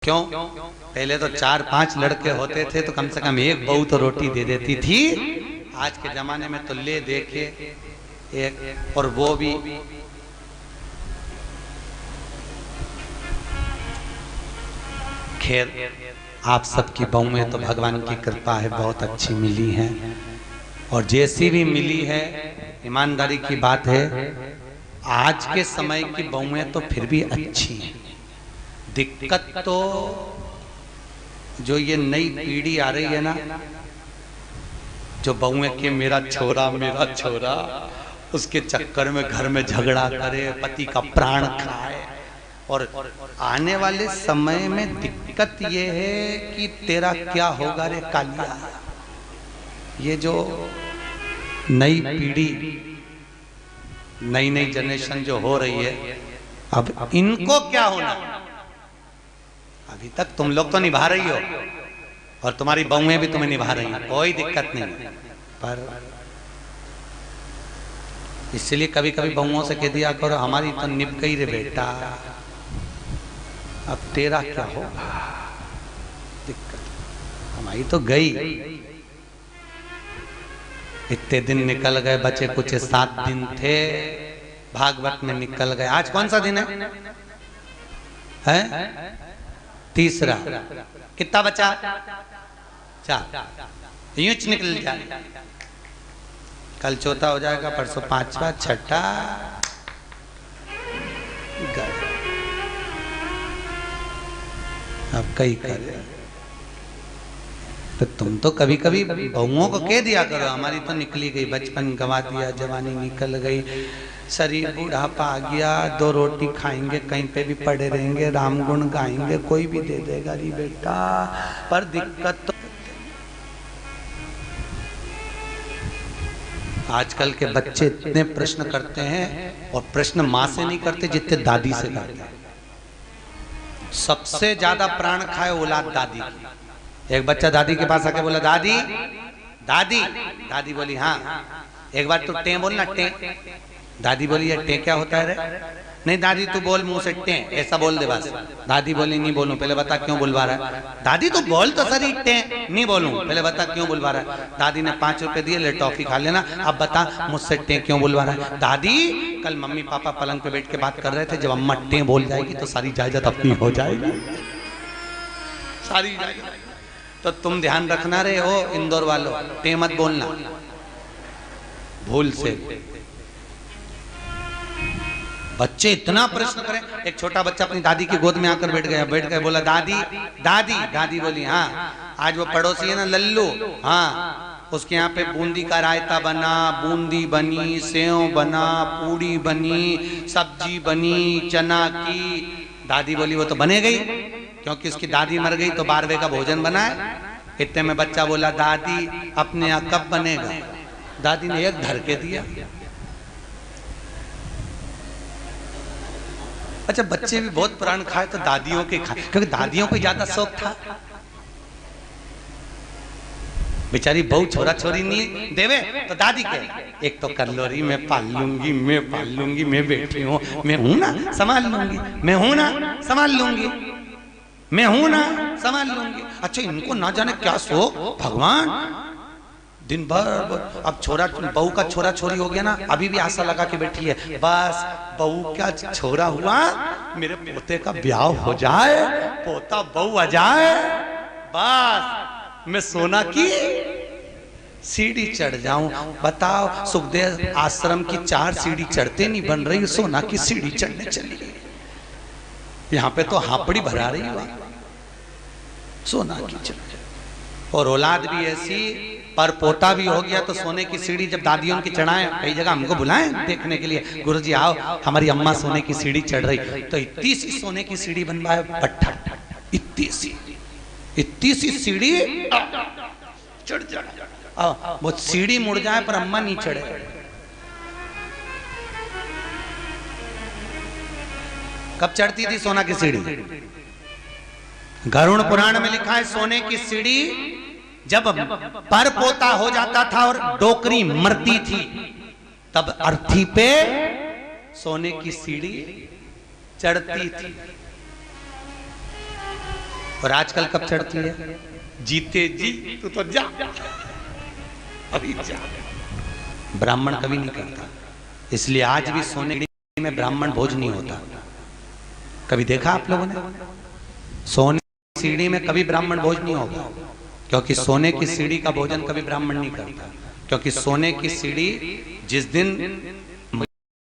क्यों? पहले तो 4-5 लड़के होते थे तो कम से कम एक बहू तो रोटी दे देती थी। आज के जमाने में तो ले देखे एक, और वो भी खैर आप सबकी बहुएं तो भगवान की कृपा है बहुत अच्छी मिली हैं, और जैसी भी मिली है ईमानदारी की बात है आज के समय की बहुएं तो फिर भी अच्छी हैं। दिक्कत तो जो ये नई पीढ़ी आ रही है ना, जो बहुएं के मेरा छोरा उसके चक्कर में घर में झगड़ा करे, पति का प्राण खाए। और आने वाले समय में दिक्कत ये है कि तेरा क्या होगा रे कालिया। ये जो नई पीढ़ी, नई जनरेशन जो हो रही है, अब इनको क्या होना। अभी तक तुम लोग तो निभा रही हो और तुम्हारी बहुएं भी तुम्हें निभा रही हैं, कोई दिक्कत नहीं। पर इसलिए कभी कभी बहुओं से कह दिया करो हमारी तो निभ गई रे बेटा, अब तेरा क्या होगा। दिक्कत हमारी तो गई। इतने दिन निकल गए, बचे कुछ 7 दिन थे, भागवत में निकल गए। आज कौन सा दिन है? तीसरा। कितना बचा? 4। यूं निकल जाए। कल चौथा हो जाएगा, परसों 5वां, 6ठा। अब कई करे तो तुम तो कभी कभी बहुओं को कह दिया करो हमारी तो निकली गई, बचपन गंवा दिया, जवानी निकल गई, शरीर बुढ़ापा आ गया, 2 रोटी खाएंगे, कहीं पे भी पड़े रहेंगे, राम गुण गाएंगे, कोई भी दे देगा री बेटा। पर दिक्कत तो आजकल के बच्चे इतने प्रश्न करते हैं, और प्रश्न माँ से नहीं करते जितने दादी से करते हैं। सबसे ज्यादा प्राण खाए औलाद दादी की। एक बच्चा दादी के पास आके बोला दादी दादी, दादी बोली हाँ। एक बार तू टे बोलना, टे। दादी बोली ये टे क्या होता है रे? नहीं दादी तू बोल मुंह से, टे ऐसा बोल दे बस। दादी बोली नहीं बोलूं, पहले बता क्यों बुलवा रहा है। दादी तू बोल तो सही, टे नहीं बोलूं, पहले बता क्यों बुलवा रहा है। दादी ने 5 रुपए दिए, ले टॉफी खा लेना, अब बता मुझसे टे क्यों बुलवा रहा है। दादी कल मम्मी पापा पलंग पे बैठ के बात कर रहे थे, जब अम्मा टे बोल जाएगी तो सारी जायदाद अपनी हो जाएगी, सारी जायदाद। तो तुम ध्यान रखना रे हो इंदौर वालों, टे मत बोलना भूल से। बच्चे इतना प्रश्न करें। एक छोटा बच्चा अपनी दादी की गोद में आकर बैठ गया, बोला दादी दादी। दादी बोली हाँ। आज वो पड़ोसी है ना लल्लू, हाँ, उसके यहाँ पे बूंदी का रायता बना, बूंदी बनी, सेव बना, पूड़ी बनी, सब्जी बनी चना की। दादी बोली वो तो बने गई, क्योंकि उसकी दादी मर गई तो 12वें का भोजन बना है। इतने में बच्चा बोला दादी अपने यहाँ कब बनेगा। दादी ने एक धर के दिया। अच्छा बच्चे भी बहुत प्राण खाए तो दादियों के खाए, क्योंकि दादियों को ज्यादा शौक था। बेचारी बहू छोरा छोरी नहीं देवे तो दादी के एक तो कर लो रही, मैं पाल लूंगी, मैं पाल लूंगी, मैं बैठी हूँ, मैं हूं ना संभाल लूंगी, मैं हूं ना संभाल लूंगी, मैं हूं ना संभाल लूंगी। अच्छा इनको ना जाने क्या शौक भगवान। दिन भर अब छोरा बहू का छोरा छोरी हो गया ना, अभी भी आशा लगा के बैठी है बस बहू का छोरा हुआ, मेरे पोते का ब्याह हो जाए, पोता बहू आ जाए, बस मैं सोना की सीढ़ी चढ़ जाऊं। बताओ सुखदेव आश्रम की 4 सीढ़ी चढ़ते नहीं बन रही, सोना की सीढ़ी चढ़ने चली गई। यहाँ पे तो हापड़ी भरा रही हुआ सोना की चढ़। और औलाद भी ऐसी, पर पोता भी हो गया तो सोने की सीढ़ी जब दादियों की चढ़ाए, कई जगह हमको बुलाएं देखने के लिए, गुरुजी आओ हमारी अम्मा सोने की सीढ़ी चढ़ रही, तो इतनी सी सोने की सीढ़ी बनवाए पट्टा, इतनी सी सीढ़ी चढ़ जाए, वो सीढ़ी मुड़ जाए पर अम्मा नहीं चढ़े। कब चढ़ती थी सोना की सीढ़ी? गरुड़ पुराण में लिखा है सोने की सीढ़ी जब पर पोता हो जाता था और डोकरी मरती थी, तब अर्थी पे सोने की सीढ़ी चढ़ती थी। और आजकल कब चढ़ती है? जीते जी तू तो जा, अभी जा। ब्राह्मण कभी नहीं करता, इसलिए आज भी सोने में ब्राह्मण भोज नहीं होता। कभी देखा आप लोगों ने? सोने की सीढ़ी में कभी ब्राह्मण भोज नहीं होगा, क्योंकि सोने की सीढ़ी का भोजन कभी ब्राह्मण नहीं करता। क्योंकि सोने की सीढ़ी जिस दिन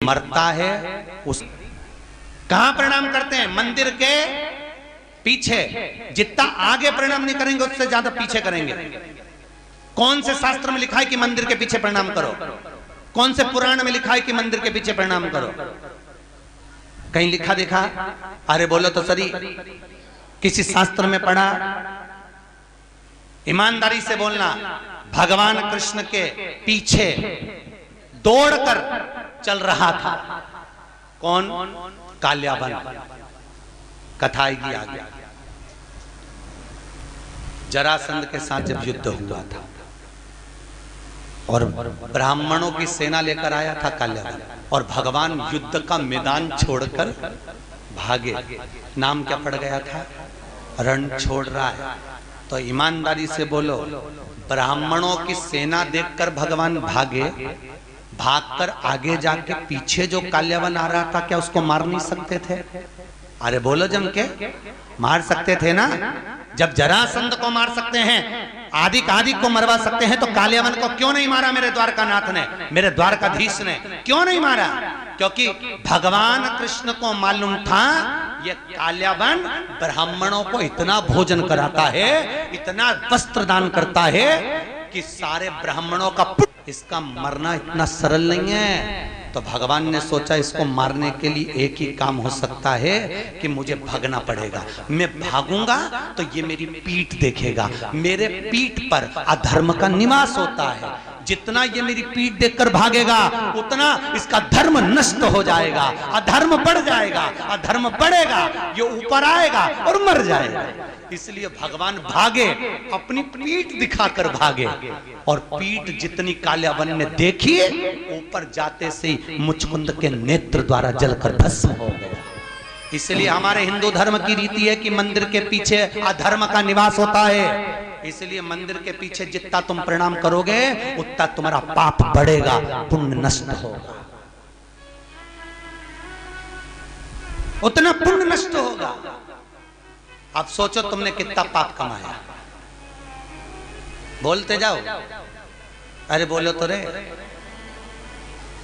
मरता है उस कहां प्रणाम करते हैं? मंदिर के पीछे। जितना आगे प्रणाम नहीं करेंगे उससे ज्यादा पीछे करेंगे। कौन से शास्त्र में लिखा है कि मंदिर के पीछे प्रणाम करो? कौन से पुराण में लिखा है कि मंदिर के पीछे प्रणाम करो? कहीं लिखा देखा? अरे बोलो तो सही, किसी शास्त्र में पढ़ा? ईमानदारी से बोलना। भगवान कृष्ण के पीछे दौड़कर चल रहा था कौन? काल्याबन। कथा आएगी आगे। जरासंध के साथ जब युद्ध हुआ था और ब्राह्मणों की सेना लेकर आया था काल्याबन, और भगवान युद्ध का मैदान छोड़कर भागे। नाम क्या पड़ गया था? रण छोड़ रहा है। तो ईमानदारी से बोलो, ब्राह्मणों की सेना देखकर भगवान भागे, भागकर आगे जाके पीछे जो काल्याबन आ रहा था क्या उसको मार नहीं सकते थे? अरे बोलो जम के, मार सकते थे ना। जब जरासंध को मार सकते हैं, आदि को मरवा सकते हैं, तो काल्याबन को क्यों नहीं मारा मेरे द्वारकानाथ ने, मेरे द्वारकाधीश ने क्यों नहीं मारा? क्योंकि भगवान कृष्ण को मालूम था ये काल्याबन ब्राह्मणों को इतना भोजन कराता है, इतना वस्त्र दान करता है कि सारे ब्राह्मणों का इसका मरना इतना सरल नहीं है। तो भगवान ने सोचा इसको मारने के लिए एक ही काम हो सकता है कि मुझे भागना पड़ेगा। मैं भागूंगा तो ये मेरी पीठ देखेगा, मेरे पीठ पर अधर्म का निवास होता है। जितना ये मेरी पीठ देखकर भागेगा उतना इसका धर्म नष्ट हो जाएगा, अधर्म बढ़ जाएगा, अधर्म बढ़ेगा, ये ऊपर आएगा और मर जाएगा। इसलिए भगवान भागे, अपनी पीठ दिखाकर भागे, और पीठ जितनी काल्याबन ने देखी, ऊपर जाते से मुचकुंद के नेत्र द्वारा जलकर भस्म हो गया। इसलिए हमारे हिंदू धर्म की रीति है कि मंदिर के पीछे अधर्म का निवास होता है। इसलिए मंदिर के पीछे जितना तुम प्रणाम करोगे उतना तुम्हारा पाप बढ़ेगा, पुण्य नष्ट होगा, उतना पुण्य नष्ट होगा। अब सोचो तुमने कितना पाप कमाया, बोलते जाओ। अरे बोलो तो रे,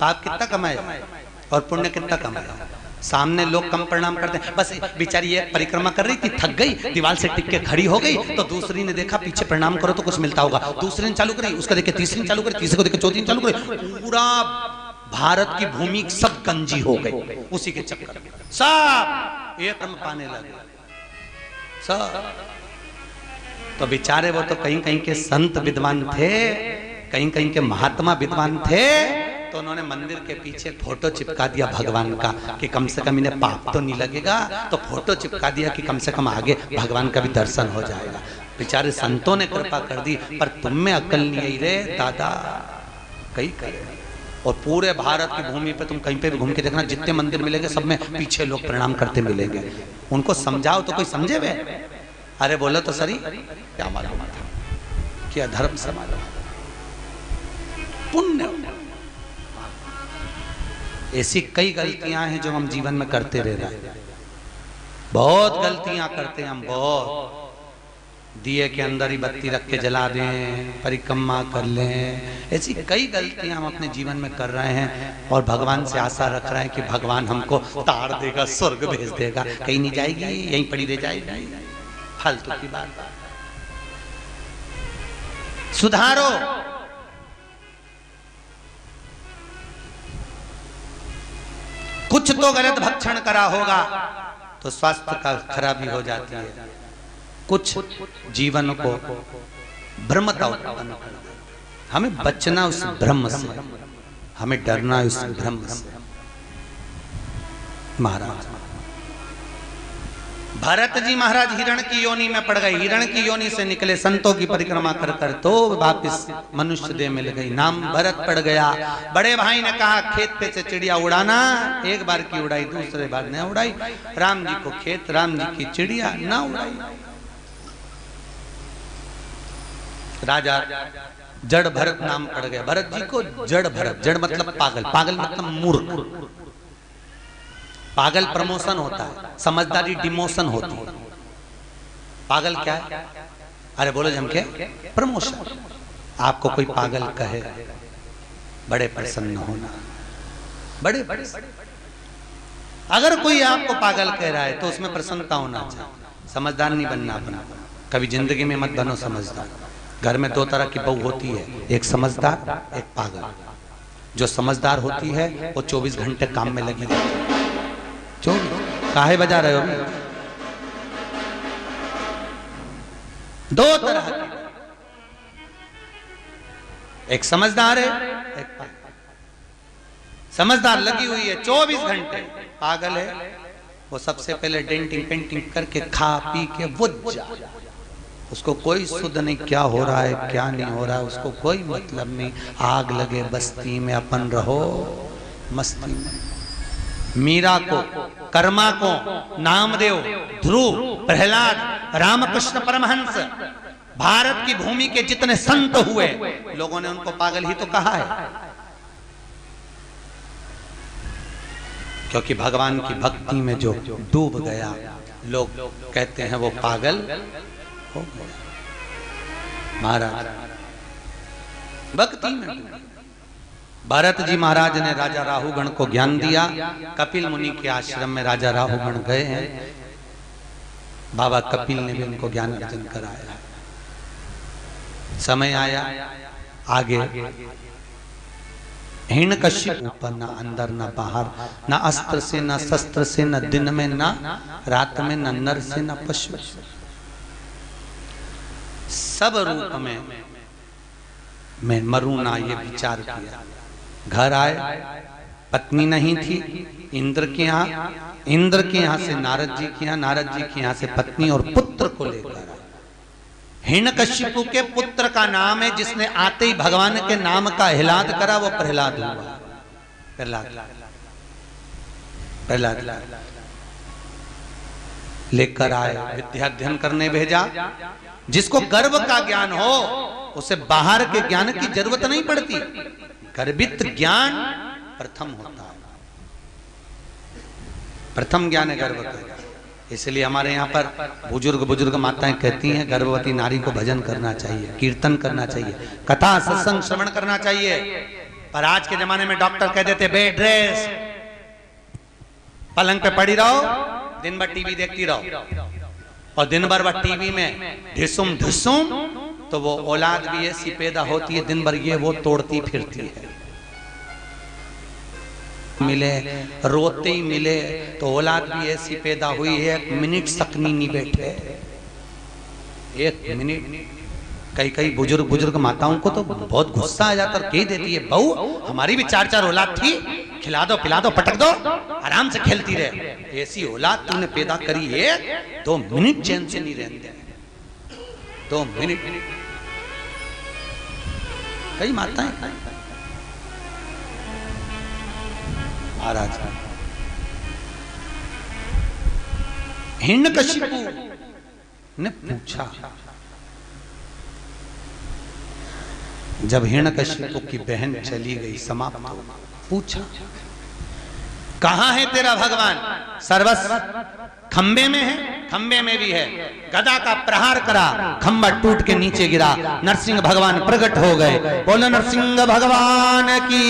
पाप कितना कमाया और पुण्य कितना कमाया? सामने लोग कम प्रणाम करते हैं, बस बेचारी ये परिक्रमा कर रही थी, थक गई, दीवार से टिक के खड़ी हो गई, तो दूसरी ने देखा पीछे प्रणाम करो तो कुछ मिलता होगा, दूसरी ने चालू करी, उसका देखे तीसरी ने चालू करी, तीसरे को देखे चौथी ने चालू करी, पूरा भारत की भूमि सब गंजी हो गई उसी के चक्कर में। सब एक क्रम पाने लगे सब। तो बेचारे वो तो कहीं कहीं के संत विद्वान थे, कहीं कहीं के महात्मा विद्वान थे, तो उन्होंने मंदिर के पीछे फोटो चिपका दिया भगवान का कि कम से कम इन्हें पाप तो नहीं लगेगा। तो फोटो चिपका दिया कि कम से कम आगे भगवान का भी दर्शन हो जाएगा। बेचारे संतों ने कृपा कर दी, पर तुम में अक्ल नहीं आई रे दादा, कहीं करे। और पूरे भारत की भूमि पे तुम कहीं पे भी घूम के देखना, जितने मंदिर मिलेंगे सब में पीछे लोग प्रणाम करते मिलेंगे। उनको समझाओ तो कोई समझे वे? अरे बोलो तो सही, क्या मालूम था कि अधर्म से मालूम पुण्य। ऐसी कई गलतियां हैं जो हम जीवन में करते रह रहे हैं, बहुत गलतियां करते हैं हम, बहुत। दिए के अंदर ही बत्ती रख के जला दें, परिक्रमा कर लें, ऐसी कई गलतियां हम अपने जीवन में कर रहे हैं, और भगवान से आशा रख रहे हैं कि भगवान हमको तार देगा, स्वर्ग भेज देगा। कहीं नहीं जाएगी, यहीं पड़ी रह जाएगी, फालतू की बात। सुधारो। कुछ तो गलत भक्षण करा होगा तो स्वास्थ्य का खराबी हो जाती है, कुछ जीवन को भ्रमता उत्पन्न कर। हमें बचना उस भ्रम से, हमें डरना उस भ्रम से। महाराज भरत जी महाराज हिरण की योनि में पड़ गए, हिरण की योनि से निकले, संतों की परिक्रमा कर कर तो वापिस मनुष्य देह मिल गई, नाम भरत पड़ गया। बड़े भाई ने कहा खेत पे से चिड़िया उड़ाना, एक बार की उड़ाई, दूसरे बार न उड़ाई। राम जी को खेत, राम जी की चिड़िया न उड़ाई। राजा जड़ भरत नाम पड़ गया। भरत जी को जड़ भरत, जड़ मतलब पागल, पागल मतलब मूर्ख। पागल प्रमोशन होता है, समझदारी डिमोशन होती है। पागल क्या है? अरे बोलो जम के प्रमोशन। आपको कोई पागल कहे, बड़े प्रसन्न होना, बड़े बड़े। अगर कोई आपको पागल कह रहा है तो उसमें प्रसन्नता होना चाहिए। समझदार नहीं बनना अपना, कभी जिंदगी में मत बनो समझदार। घर में दो तरह की बहू होती है, एक समझदार, एक पागल। जो समझदार होती है वो 24 घंटे काम में लगी रहती है। 24 काहे बजा रहे हो? दो तरह की, एक समझदार है, एक पागल। समझदार लगी हुई है 24 घंटे, पागल है वो सबसे पहले डेंटिंग पेंटिंग करके खा पी के वो जा, उसको कोई सुध नहीं क्या हो रहा है क्या नहीं हो रहा है, उसको कोई मतलब नहीं। आग लगे बस्ती में, अपन रहो मस्ती में। मीरा को, कर्मा को, नामदेव, ध्रुव, प्रहलाद, रामकृष्ण परमहंस, भारत की भूमि के जितने संत हुए, लोगों ने उनको पागल ही तो कहा है, क्योंकि भगवान की भक्ति में जो डूब गया, लोग कहते हैं वो पागल हो गया। महाराज भक्ति में, भरत जी महाराज ने राजा राहुगण को ज्ञान दिया। कपिल मुनि के आश्रम में राजा राहुगण गए हैं, बाबा कपिल ने भी उनको ज्ञान अर्जन कराया। समय आया आगे, हिरण्यकश्यप ऊपर, न अंदर न बाहर, न अस्त्र से न शस्त्र से, न दिन में न रात में, न नर से न पशु, सब रूप में मैं मरूं ना, ये विचार किया। घर आए, पत्नी नहीं थी, इंद्र के यहाँ से नारद जी के यहाँ, नारद जी के यहाँ से पत्नी और पुत्र को लेकर आए। हिरण्यकश्यप के पुत्र का नाम है, जिसने आते ही भगवान के नाम का हिलाद करा, वो प्रहलाद हुआ। प्रहलाद लेकर आए, विद्या अध्ययन करने भेजा। जिसको गर्व का ज्ञान हो उसे बाहर के ज्ञान की जरूरत नहीं पड़ती। गर्भित ज्ञान प्रथम होता है, प्रथम ज्ञान है गर्भ का। इसलिए हमारे यहाँ पर बुजुर्ग माताएं कहती हैं गर्भवती नारी को भजन करना चाहिए, कीर्तन करना चाहिए, कथा सत्संग श्रवण करना चाहिए। पर आज के जमाने में डॉक्टर कह देते बेड रेस्ट, पलंग पे पड़ी रहो, दिन भर टीवी देखती रहो, और दिन भर वह टीवी में ढिसुम ढिसुम, तो वो औलाद भी ऐसी पैदा होती है, दिन भर ये वो तोड़ती फिरती है। मिले रोते ही मिले तो औलाद भी ऐसी पैदा हुई है, 1 मिनट सकनी नहीं बैठे, 1 मिनट। कई बुजुर्ग माताओं को तो बहुत गुस्सा आ जाता और कह देती है बहू हमारी भी 4 औलाद थी, खिला दो पिला दो पटक दो, आराम से खेलती रहे। ऐसी औलाद तूने पैदा करी है, 2 मिनट चैन से नहीं रहते, 2 मिनट। कई माताएं महाराज, हिरण्यकश्यप ने पूछा, जब हिरण्यकश्यप की बहन चली गई, समाप्त, पूछा कहां है तेरा भगवान? सर्वस्व खंबे में है, खंबे में भी है। गदा का प्रहार करा, खंबा टूट के नीचे गिरा, नरसिंह भगवान प्रकट हो गए। बोलो नरसिंह भगवान की,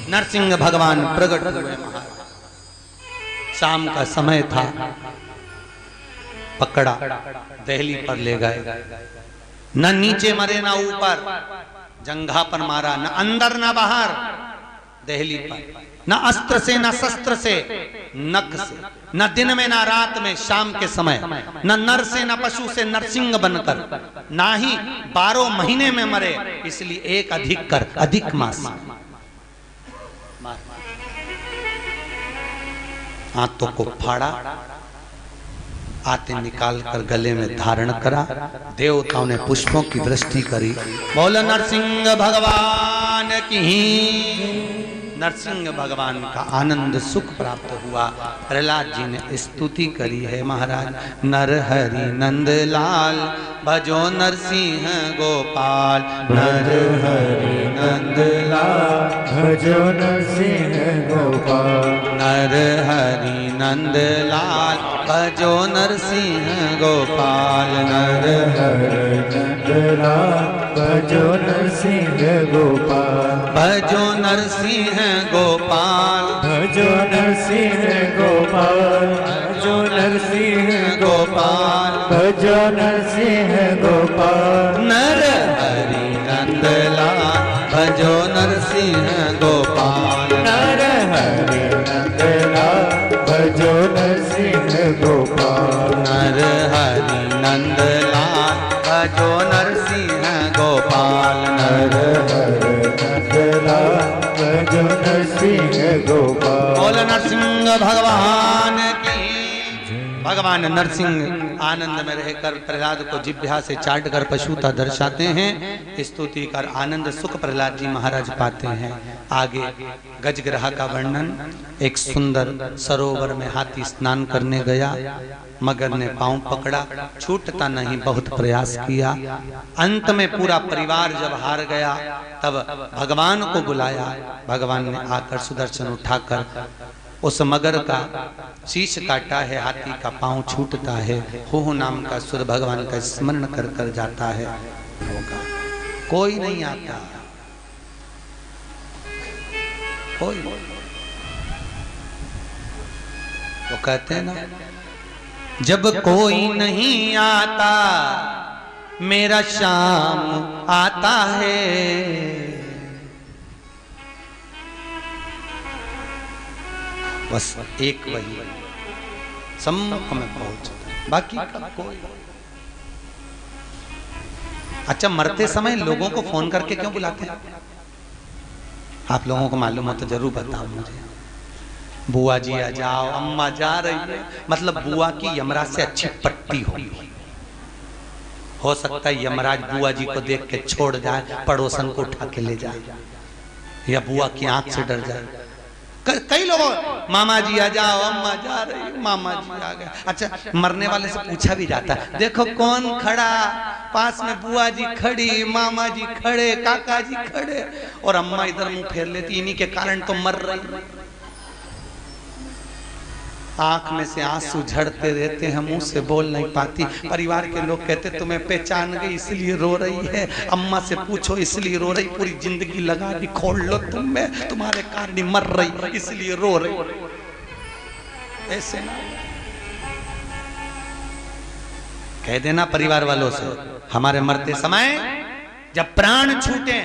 नरसिंह भगवान प्रकट हुए। शाम का समय था, पकड़ा, दहली पर ले गए। न नीचे मरे न ऊपर, जंघा पर मारा, न अंदर न बाहर, दहली पर। न अस्त्र से न शस्त्र से, नख से, न दिन में न रात में, शाम के समय, न नर से न पशु से, नरसिंह बनकर, ना ही 12 महीने में मरे, इसलिए एक अधिक कर, अधिक मास। हाथों को फाड़ा, आते निकाल कर गले में धारण करा, देवताओं ने पुष्पों की वृष्टि करी। बोलो नरसिंह भगवान की। नरसिंह भगवान का आनंद सुख प्राप्त हुआ। प्रहलाद जी ने स्तुति करी है महाराज, नर हरि नंद लाल भजो नरसिंह गोपाल, नर हरि नंद लाल भजो नरसिंह गोपाल, नर हरि नंद लाल भजो नरसिंह गोपाल, नर हरि नंद लाल भजो नरसिंह गोपाल, भजो नरसिंह गोपाल, भजो नरसिंह गोपाल, भजो नरसिंह गोपाल, भजो नरसिंह गोपाल, नर हरि नंद लाल भजो नरसिंह गोपाल, नर हरि नंद लाल भजो नरसिंह गोपाल, नर हरि नंद लाल भजो नरसिंह गोपाल, नर हरि नंद लाल भजो नरसिंह गोपाल। बोल नरसिंह भगवान की। भगवान नरसिंह आनंद में रहकर प्रहलाद को जिह्वा से चाट कर पशुता दर्शाते हैं। स्तुति कर आनंद सुख प्रहलाद जी महाराज पाते हैं। आगे गजग्रह का वर्णन। एक सुंदर सरोवर में हाथी स्नान करने गया, मगर ने पांव पकड़ा, छूटता नहीं, बहुत प्रयास किया। अंत में पूरा परिवार जब हार गया तब भगवान को बुलाया। भगवान ने आकर सुदर्शन उठाकर उस मगर का शीश काटा है, हाथी का पांव छूटता है। हो नाम का सुर भगवान का स्मरण कर कर जाता है। कोई नहीं आता, कोई। वो कहते हैं ना, जब कोई नहीं आता मेरा शाम आता है। बस एक वही सम्मुख में पहुंचता, बाकी का कोई। अच्छा, मरते समय लोगों को फोन करके क्यों बुलाते हैं? आप लोगों को मालूम हो तो जरूर बताओ मुझे। बुआ जी आ जाओ, अम्मा जा रही है, मतलब बुआ की यमराज से अच्छी पट्टी होगी। हो सकता है यमराज बुआ जी को देख के छोड़ जाए, पड़ोसन को उठा के ले जाए, या बुआ की आंख से डर जाए। कई लोगों, मामा जी आ जाओ, अम्मा जा रही, मामा जी आ गए। अच्छा, मरने वाले से पूछा भी जाता है, देखो कौन खड़ा, पास में बुआ जी खड़ी, मामा जी खड़े, काका जी खड़े, और अम्मा इधर मुंह फेर लेती, इन्हीं के कारण तो मर रही। आंख में से आंसू झड़ते रहते हैं, मुंह से बोल नहीं पाती। परिवार के लोग कहते तुम्हें पहचान गई इसलिए रो रही है, अम्मा से पूछो इसलिए रो रही, पूरी जिंदगी लगा दी खोल लो तुम में, तुम्हारे कारण मर रही इसलिए रो रही। ऐसे ना कह देना परिवार वालों से, हमारे मरते समय जब प्राण छूटे,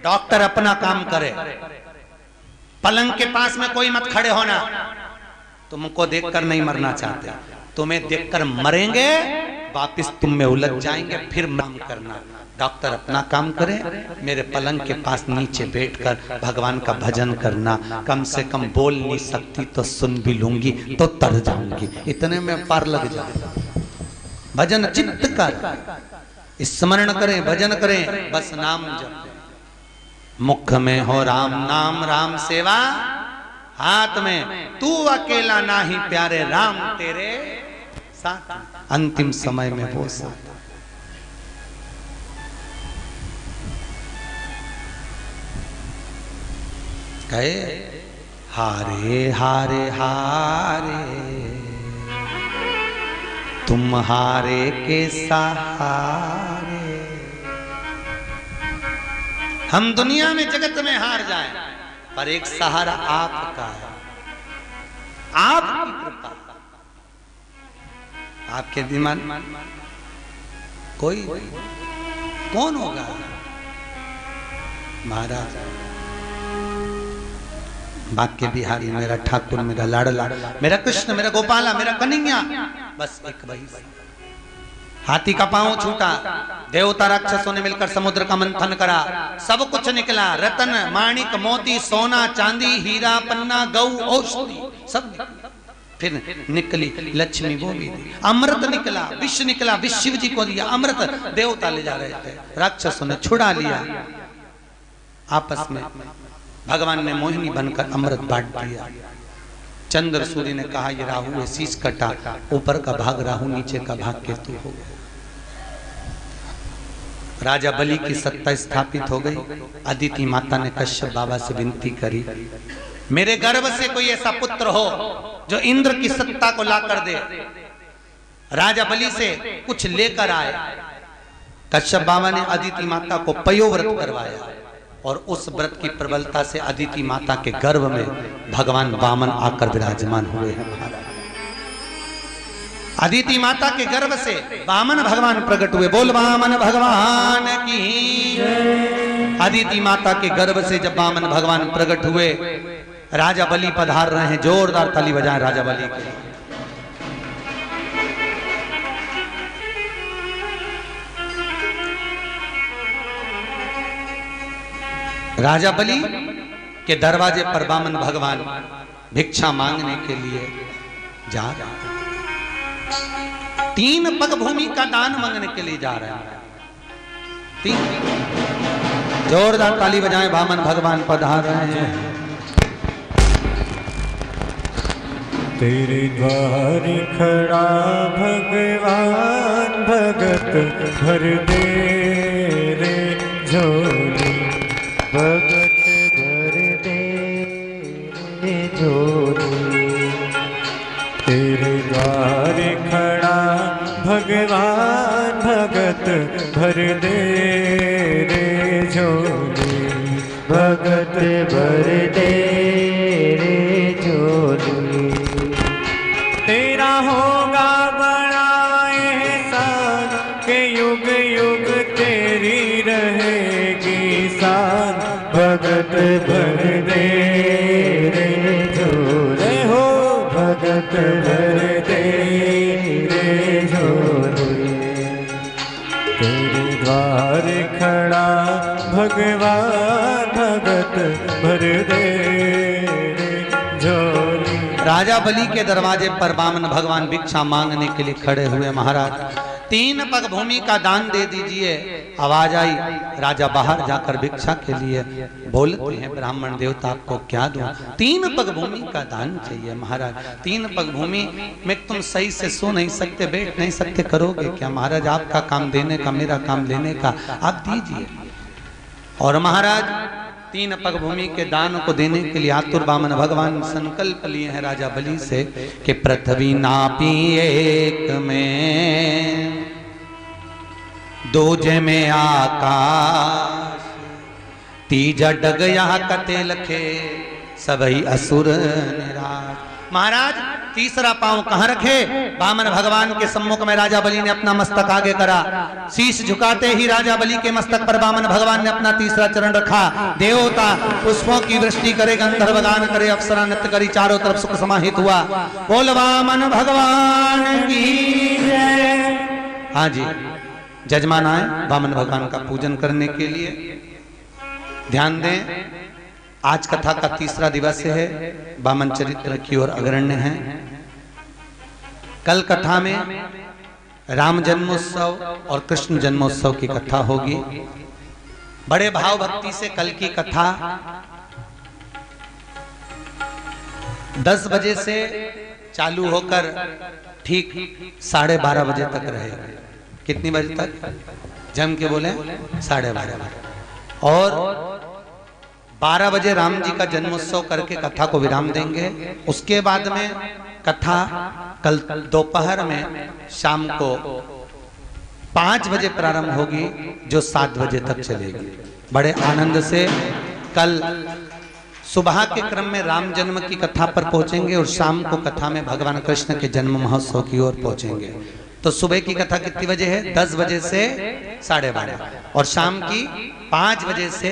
डॉक्टर अपना काम करे, पलंग के पास में कोई मत खड़े होना। तुमको देखकर नहीं मरना चाहते, तुम्हें देखकर मरेंगे, वापिस तुम में उलझ जाएंगे, फिर काम करना। डॉक्टर अपना काम करे, मेरे पलंग के पास नीचे बैठकर भगवान का भजन करना। कम से कम बोल नहीं सकती तो सुन भी लूंगी तो तर जाऊंगी, इतने में पार लग जाएगा। भजन चित्त कर, स्मरण करें, भजन करें, बस नाम जप। मुख में हो राम नाम, राम सेवा हाथ में, तू अकेला नाही प्यारे, राम तेरे साथ। अंतिम समय में वो साथ। कहे हारे हारे हारे तुम हारे के सहारे। हम दुनिया में जगत में हार जाएं, पर एक सहारा आपका है, आपकी कृपा, आपके दिमाग कोई कौन होगा? महाराज बाके बिहारी, मेरा ठाकुर, मेरा लाडला, मेरा कृष्ण, मेरा गोपाला, मेरा कन्हैया, बस एक वही। हाथी का पांव छूटा, देवता राक्षसों ने मिलकर समुद्र का मंथन करा, सब कुछ निकला, रतन माणिक मोती सोना चांदी हीरा पन्ना गौ औषधि सब निकला। फिर निकली लक्ष्मी, वो भी अमृत निकला, विष निकला, विष शिव जी को दिया अमृत, देवता ले जा रहे थे, राक्षसों ने छुड़ा लिया। आपस में भगवान ने मोहिनी बनकर अमृत बांट दिया। चंद्र सूर्य ने कहा ये राहु है, शीश कटा, ऊपर का भाग राहु, नीचे का भाग केतु हो गया। राजा बलि की सत्ता स्थापित हो गई। अदिति माता ने कश्यप बाबा से विनती करी, मेरे गर्भ से कोई ऐसा पुत्र हो जो इंद्र की सत्ता को ला कर दे। राजा बलि से कुछ लेकर आए। कश्यप बाबा ने अदिति माता को पयोव्रत करवाया और उस व्रत की प्रबलता से अदिति माता के गर्भ में भगवान वामन आकर विराजमान हुए हैं। महाराज अदिति माता के गर्भ से वामन भगवान प्रकट हुए। बोल वामन भगवान की। अदिति माता के गर्भ से जब वामन भगवान प्रकट हुए, राजा बलि पधार रहे हैं। जोरदार ताली बजाएं राजा बलि के। राजा बलि के दरवाजे पर वामन भगवान भिक्षा मांगने के लिए जा रहे हैं। 3 पग भूमि का दान मांगने के लिए जा रहे हैं। 3 जोरदार ताली बजाएं, वामन भगवान पधार रहे हैं। तेरे द्वार खड़ा भगवान, भगत भर दे रे झोली, भगत भर दे रे झोली। तेरे द्वार खड़ा भगवान, भगत भर दे रे झोली, भगत भर दे रे झोली। तेरा होगा बड़ा एहसान के युग युग तेरी रहेगी शान, भगत भर दे रे झोली हो, भगत भर दे रे झोली। तेरे द्वार खड़ा भगवान, भगत भर दे रे झोली। राजा बलि के दरवाजे पर वामन भगवान भिक्षा मांगने के लिए खड़े हुए। महाराज 3 पग भूमि का दान दे दीजिए। आवाज आई, राजा बाहर जाकर भिक्षा के लिए बोलते हैं, ब्राह्मण देवता आपको क्या दूं? 3 पग भूमि का दान चाहिए। महाराज 3 पग भूमि में तुम सही से सो नहीं सकते, बैठ नहीं सकते, करोगे क्या? महाराज आपका काम देने का, मेरा काम लेने का, आप दीजिए। और महाराज 3 पग भूमि के दान को देने के लिए आतुर वामन भगवान संकल्प लिए हैं राजा बलि से कि पृथ्वी नापी एक में, दूजे में आकाश, तीजा डग यहाँ कते लखे, सबई असुर निराश। महाराज तीसरा पांव कहां रखे? वामन भगवान के सम्मुख में राजा बलि ने अपना मस्तक आगे करा। शीश झुकाते ही राजा बलि के मस्तक पर वामन भगवान ने अपना तीसरा चरण रखा। देवता पुष्पों की वृष्टि करे, गंधर्व गान करे, अप्सरा नृत्य करी, चारों तरफ सुख समाहित हुआ। बोल वामन भगवान की जय। हाँ जी, जजमान आए वामन भगवान का पूजन करने के लिए। ध्यान दें, आज कथा का तीसरा दिवस है। वामन चरित्र की ओर अग्रण्य है। कल कथा में राम जन्मोत्सव और कृष्ण जन्मोत्सव की कथा होगी। बड़े भाव भक्ति से कल की कथा 10 बजे से चालू होकर ठीक 12:30 बजे तक रहेगी। कितनी बजे तक? जम के बोले 12:30 बजे। और 12 बजे राम जी का जन्मोत्सव करके कथा को विराम देंगे। उसके बाद में कथा कल दोपहर में शाम को 5 बजे प्रारंभ होगी, जो 7 बजे तक चलेगी। बड़े आनंद से कल सुबह के क्रम में राम जन्म की कथा पर पहुंचेंगे और शाम को कथा में भगवान कृष्ण के जन्म महोत्सव की ओर पहुंचेंगे। तो सुबह की कथा कितनी बजे है? 10 बजे से 12:30 और शाम की 5 बजे से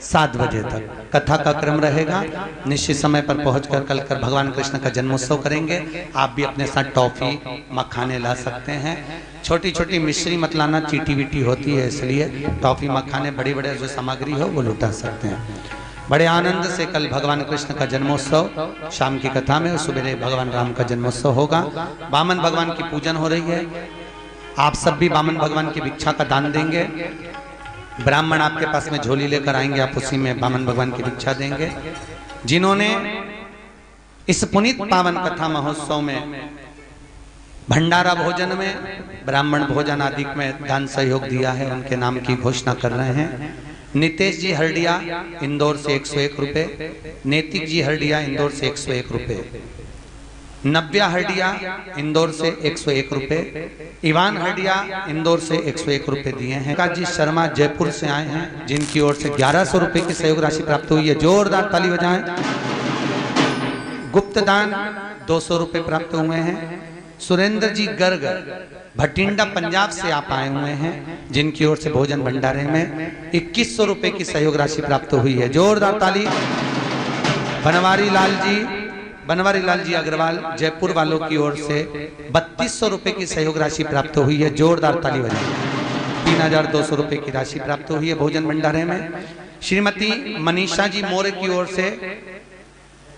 7 बजे तक कथा का क्रम रहेगा। निश्चित समय पर पहुंचकर कल कर भगवान कृष्ण का जन्मोत्सव करेंगे। आप भी अपने साथ टॉफी मखाने ला सकते हैं। छोटी छोटी मिश्री मत लाना, चीटी वीटी होती है, इसलिए टॉफी मखाने बड़ी बड़े जो सामग्री हो वो लुटा सकते हैं। बड़े आनंद से कल भगवान कृष्ण का जन्मोत्सव शाम की कथा में, सुबह भगवान राम का जन्मोत्सव होगा। वामन भगवान की पूजन हो रही है। आप सब भी वामन भगवान की भिक्षा का दान देंगे। ब्राह्मण आपके पास में झोली लेकर आएंगे, आप उसी में वामन भगवान की भिक्षा देंगे। जिन्होंने इस पुनीत पावन कथा महोत्सव में भंडारा भोजन में, ब्राह्मण भोजन आदि में दान सहयोग दिया है, उनके नाम की घोषणा कर रहे हैं। नितेश जी हरडिया इंदौर से 101 रुपए, नैतिक जी हरडिया इंदौर से 101 रुपए, नव्या हरडिया इंदौर से 101 रुपए, इवान हरडिया इंदौर से 101 रुपए दिए हैं। काजी शर्मा जयपुर से आए हैं, जिनकी ओर से 1100 रुपए की सहयोग राशि प्राप्त हुई है, जोरदार ताली बजाएं। गुप्त दान 200 रुपए प्राप्त हुए हैं। सुरेंद्र जी गर्ग भटिंडा पंजाब से आप आए हुए हैं, जिनकी ओर से भोजन भंडारे में 2100 रुपए की सहयोग राशि प्राप्त हुई है, जोरदार ताली। बनवारी लाल जी अग्रवाल जयपुर वालों की ओर से 3200 रुपए की सहयोग राशि प्राप्त हुई है, जोरदार ताली बजाइए। 3200 रुपए की राशि प्राप्त हुई है भोजन भंडारे में। श्रीमती मनीषा जी मोरे की ओर से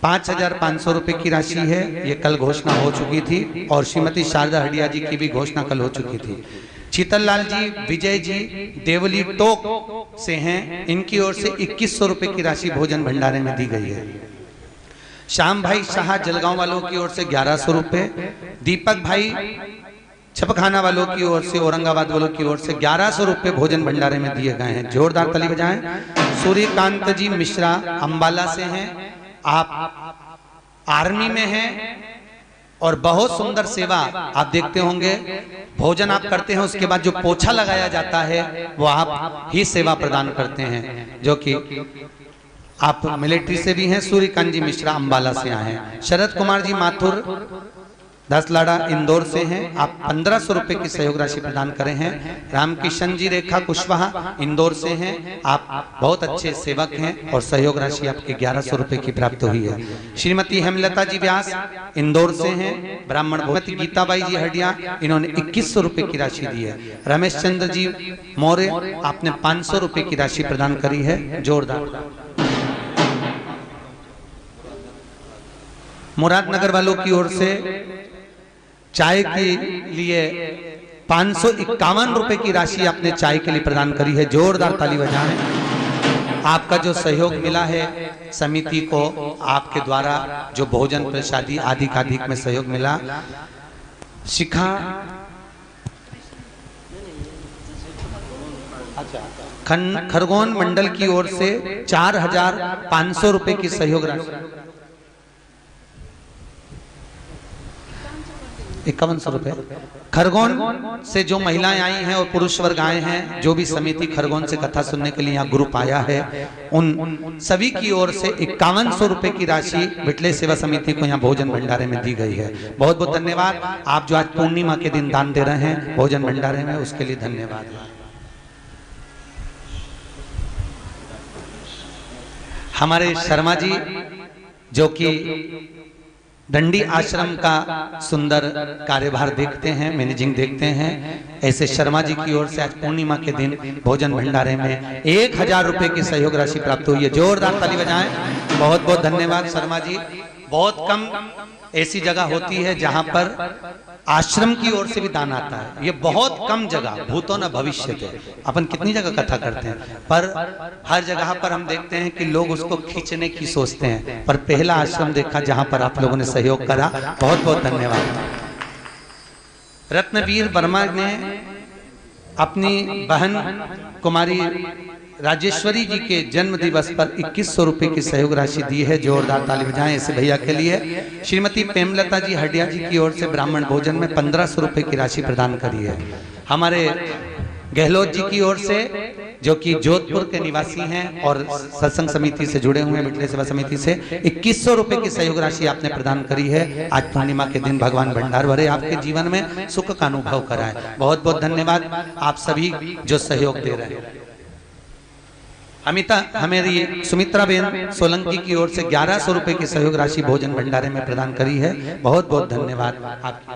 5500 रुपए की राशि है, ये कल घोषणा हो चुकी थी, और श्रीमती शारदा हडिया जी की भी घोषणा कल हो चुकी थी। शीतल लाल जी विजय जी देवली टोक से हैं, इनकी ओर से 2100 रुपए की राशि भोजन भंडारे में दी गई है। श्याम भाई शाह जलगांव वालों की ओर से 1100 रुपए, दीपक भाई छपखाना वालों की ओर से, औरंगाबाद वालों की ओर से 1100 रुपए भोजन भंडारे में दिए गए हैं, जोरदार ताली बजाएं। सूर्यकांत जी मिश्रा अंबाला से हैं, आप आर्मी में हैं और बहुत सुंदर सेवा आप देखते होंगे। भोजन आप करते हैं, उसके बाद जो पोछा लगाया जाता है वो आप ही सेवा प्रदान करते हैं, जो कि आप मिलिट्री से भी हैं। सूर्यकांत जी मिश्रा अंबाला से आए हैं। शरद कुमार जी माथुर दसलाड़ा इंदौर से हैं, आप 1500 रुपए की सहयोग राशि प्रदान करे हैं। रामकिशन जी रेखा कुशवाहा इंदौर से हैं, आप बहुत अच्छे सेवक हैं और सहयोग राशि आपके 1100 रुपए की प्राप्त हुई है। श्रीमती हेमलता जी व्यास इंदौर से हैं, ब्राह्मण भगवती गीताबाई जी हडिया, इन्होंने 2100 रुपए की राशि दी है। रमेश चंद्र जी मौर्य, आपने 500 रुपए की राशि प्रदान करी है, जोरदार। मुरादनगर वालों की ओर से चाय के लिए 551 रुपए की राशि आपने चाय के लिए प्रदान करी है, जोरदार ताली बजाएं। आपका जो सहयोग मिला है समिति को, आपके द्वारा जो भोजन प्रसादी आदि का अधिक में सहयोग मिला, शिखा खरगोन मंडल की ओर से 4500 रुपए की सहयोग राशि, 5100 रुपए। खरगोन से जो महिलाएं आई हैं और पुरुष वर्ग आए हैं, जो भी समिति खरगोन से कथा सुनने के लिए यहाँ ग्रुप आया है, उन सभी की ओर से 5100 रुपए की राशि विटले सेवा समिति को यहाँ भोजन भंडारे में दी गई है। बहुत बहुत धन्यवाद। आप जो आज पूर्णिमा के दिन दान दे रहे हैं भोजन भंडारे में, उसके लिए धन्यवाद। हमारे शर्मा जी जो कि दंडी आश्रम का सुंदर कार्यभार देखते हैं, मैनेजिंग देखते हैं, ऐसे शर्मा जी की ओर से आज पूर्णिमा के दिन भोजन भंडारे में 1000 रुपए की सहयोग राशि प्राप्त हुई है, जोरदार ताली बजाएं। बहुत बहुत धन्यवाद शर्मा जी। बहुत कम ऐसी जगह होती है जहां पर आश्रम की ओर से भी दान आता है, ये बहुत कम जगह, भूतो न भविष्य थे। अपन कितनी जगह कथा करते हैं, पर हर जगह पर हम देखते हैं कि लोग उसको खींचने की सोचते हैं, पर पहला आश्रम देखा जहां पर आप लोगों ने सहयोग करा, बहुत बहुत धन्यवाद। रत्नवीर वर्मा ने अपनी बहन कुमारी राजेश्वरी जी के जन्म दिवस पर 2100 रुपए की सहयोग राशि दी है, जोरदार ताली बजाएं ऐसे भैया के लिए। श्रीमती प्रेमलता जी हडिया जी की ओर से ब्राह्मण भोजन में 1500 रुपए की राशि प्रदान करी है। हमारे गहलोत जी की ओर से, जो कि जोधपुर के निवासी हैं और सत्संग समिति से जुड़े हुए हैं, मिटले सेवा समिति से, 2100 रुपए की सहयोग राशि आपने प्रदान करी है। आज पूर्णिमा के दिन भगवान भंडार भरे, आपके जीवन में सुख का अनुभव कराए। बहुत बहुत धन्यवाद आप सभी जो सहयोग दे रहे हैं। हमारी सुमित्रा बेन सोलंकी की ओर से 1100 रुपए की सहयोग राशि भोजन भंडारे में प्रदान करी है, बहुत बहुत धन्यवाद आपकी।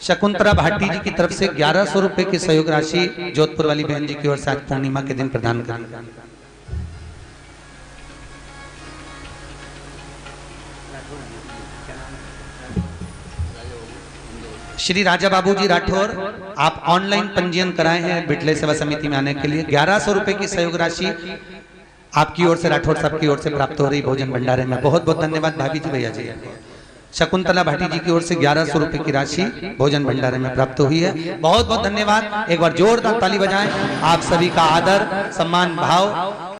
शकुंतला भाटी जी की तरफ से 1100 रुपए की सहयोग राशि जोधपुर वाली बहन जी की ओर से आज पूर्णिमा के दिन प्रदान करी। श्री राजा बाबूजी राठौर, आप ऑनलाइन पंजीयन कराए हैं बिटले सेवा समिति में आने के लिए। 1100 रुपए की सहयोग राशि आपकी ओर से, राठौर साहब की ओर से प्राप्त हो रही भोजन भंडारे में। बहुत बहुत धन्यवाद भाभी जी, भैया जी। शकुंतला भाटी जी की ओर से 1100 रुपए की राशि भोजन भंडारे में प्राप्त हुई है। बहुत बहुत धन्यवाद। एक बार जोरदार ताली बजाएं। आप सभी का आदर, सम्मान, भाव